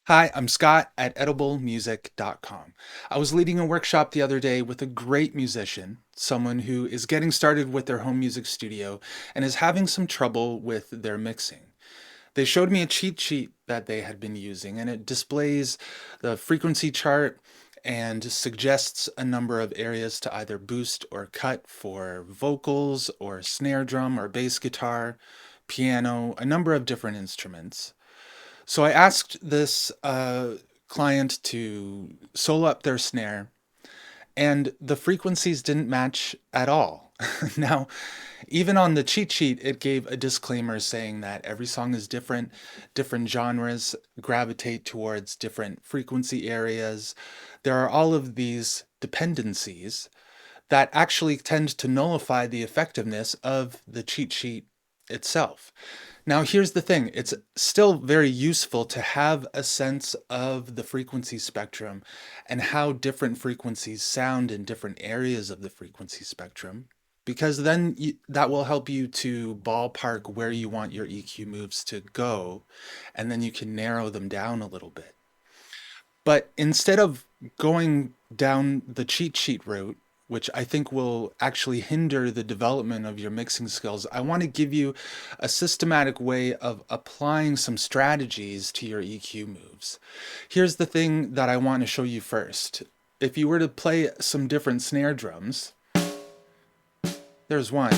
Hi, I'm Scott at ediblemusic.com. I was leading a workshop the other day with a great musician, someone who is getting started with their home music studio and is having some trouble with their mixing. They showed me a cheat sheet that they had been using, and it displays the frequency chart and suggests a number of areas to either boost or cut for vocals or snare drum or bass guitar, piano, a number of different instruments. So I asked this client to solo up their snare, and the frequencies didn't match at all. Now, even on the cheat sheet, it gave a disclaimer saying that every song is different, different genres gravitate towards different frequency areas. There are all of these dependencies that actually tend to nullify the effectiveness of the cheat sheet itself. Now, here's the thing, it's still very useful to have a sense of the frequency spectrum and how different frequencies sound in different areas of the frequency spectrum, because then that will help you to ballpark where you want your EQ moves to go, and then you can narrow them down a little bit. But instead of going down the cheat sheet route, which I think will actually hinder the development of your mixing skills, I want to give you a systematic way of applying some strategies to your EQ moves. Here's the thing that I want to show you first. If you were to play some different snare drums, there's one,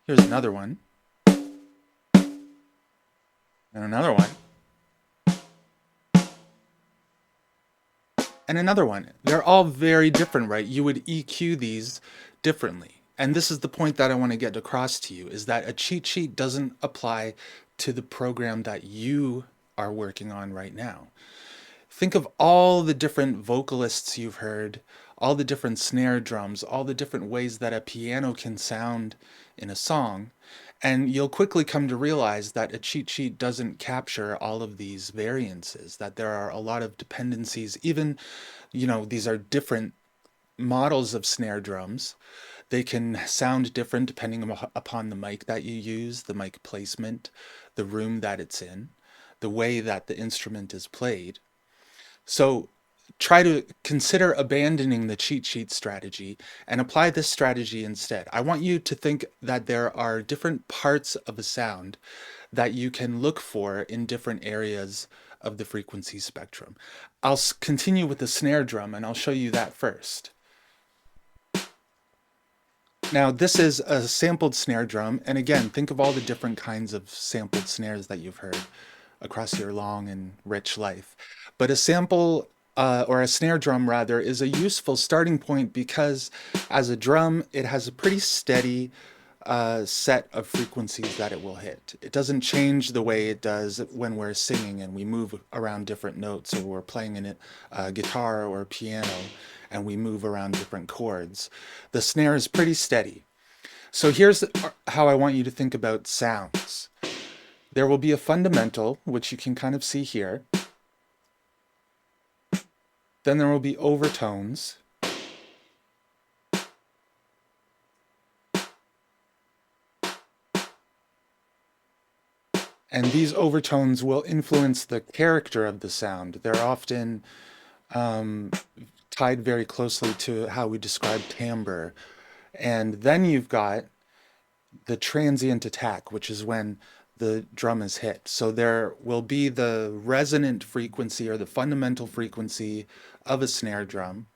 here's another one, and another one, and another one. They're all very different, right? You would EQ these differently. And this is the point that I want to get across to you, is that a cheat sheet doesn't apply to the program that you are working on right now. Think of all the different vocalists you've heard, all the different snare drums, all the different ways that a piano can sound in a song, and you'll quickly come to realize that a cheat sheet doesn't capture all of these variances, that there are a lot of dependencies. Even, these are different models of snare drums. They can sound different depending upon the mic that you use, the mic placement, the room that it's in, the way that the instrument is played. So try to consider abandoning the cheat sheet strategy and apply this strategy instead. I want you to think that there are different parts of a sound that you can look for in different areas of the frequency spectrum. I'll continue with the snare drum and I'll show you that first. Now, this is a sampled snare drum, and again, think of all the different kinds of sampled snares that you've heard across your long and rich life. But a sample, or a snare drum rather, is a useful starting point because as a drum, it has a pretty steady set of frequencies that it will hit. It doesn't change the way it does when we're singing and we move around different notes, or we're playing in a guitar or a piano and we move around different chords. The snare is pretty steady. So here's how I want you to think about sounds. There will be a fundamental, which you can kind of see here. Then there will be overtones. And these overtones will influence the character of the sound. They're often tied very closely to how we describe timbre. And then you've got the transient attack, which is when the drum is hit. So there will be the resonant frequency or the fundamental frequency of a snare drum.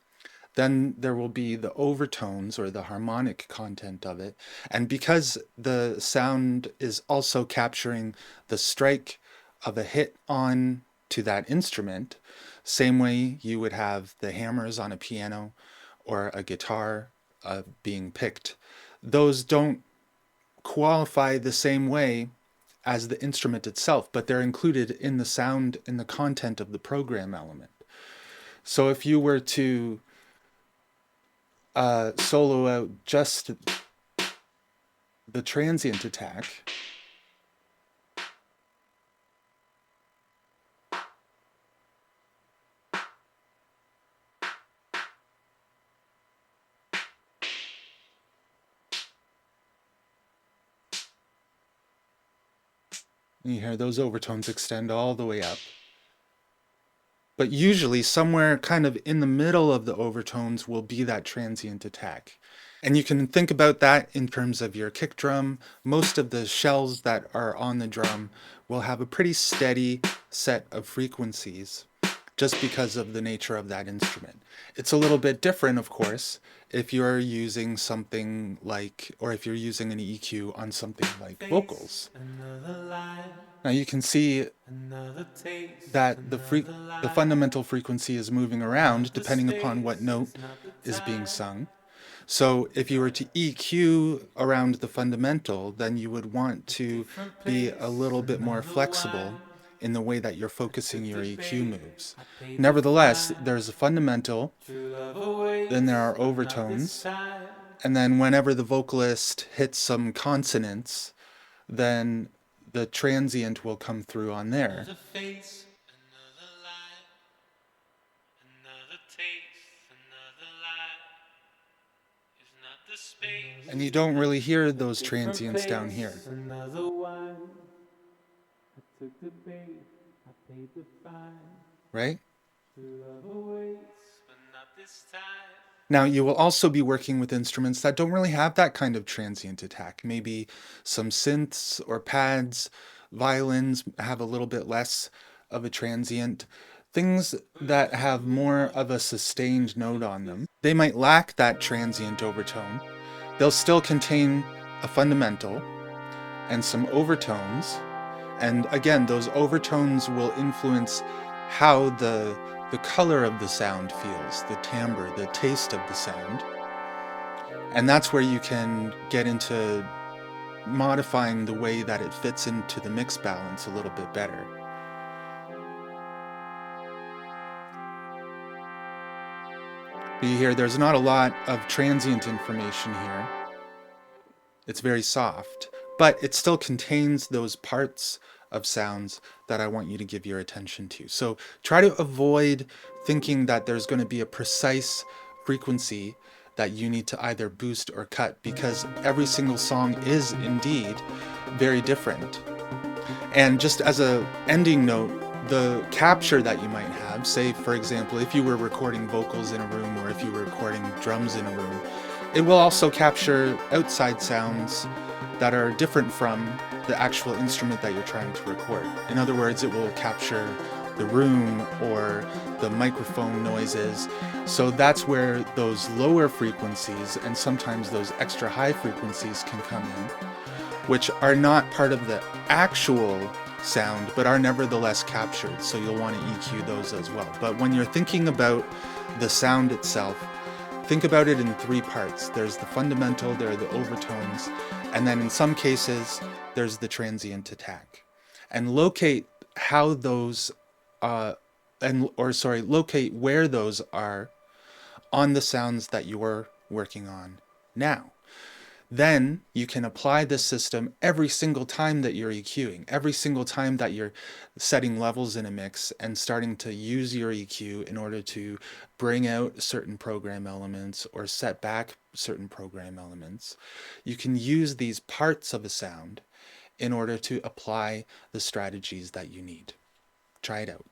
Then there will be the overtones or the harmonic content of it. And because the sound is also capturing the strike of a hit on to that instrument, same way you would have the hammers on a piano or a guitar being picked, those don't qualify the same way as the instrument itself, but they're included in the sound, in the content of the program element. So if you were to solo out just the transient attack, you hear those overtones extend all the way up. But usually somewhere kind of in the middle of the overtones will be that transient attack. And you can think about that in terms of your kick drum. Most of the shells that are on the drum will have a pretty steady set of frequencies just because of the nature of that instrument. It's a little bit different, of course, if you're using something like, or if you're using an EQ on something like vocals. Now you can see that the fundamental frequency is moving around depending upon what note is being sung. So if you were to EQ around the fundamental, then you would want to be a little bit more flexible in the way that you're focusing your EQ moves. Nevertheless, there's a fundamental, then there are overtones, and then whenever the vocalist hits some consonants, then the transient will come through on there. And you don't really hear those transients down here. Right? Now, you will also be working with instruments that don't really have that kind of transient attack. Maybe some synths or pads, violins have a little bit less of a transient. Things that have more of a sustained note on them, they might lack that transient overtone. They'll still contain a fundamental and some overtones. And again, those overtones will influence how the color of the sound feels, the timbre, the taste of the sound. And that's where you can get into modifying the way that it fits into the mix balance a little bit better. But you hear there's not a lot of transient information here. It's very soft, but it still contains those parts of sounds that I want you to give your attention to. So try to avoid thinking that there's going to be a precise frequency that you need to either boost or cut, because every single song is indeed very different. And just as a ending note, the capture that you might have, say for example, if you were recording vocals in a room or if you were recording drums in a room, it will also capture outside sounds that are different from the actual instrument that you're trying to record. In other words, it will capture the room or the microphone noises. So that's where those lower frequencies and sometimes those extra high frequencies can come in, which are not part of the actual sound, but are nevertheless captured. So you'll want to EQ those as well. But when you're thinking about the sound itself, think about it in three parts. There's the fundamental, there are the overtones, and then in some cases, there's the transient attack. And locate how those, locate where those are on the sounds that you're working on now. Then you can apply this system every single time that you're EQing, every single time that you're setting levels in a mix and starting to use your EQ in order to bring out certain program elements or set back certain program elements. You can use these parts of a sound in order to apply the strategies that you need. Try it out.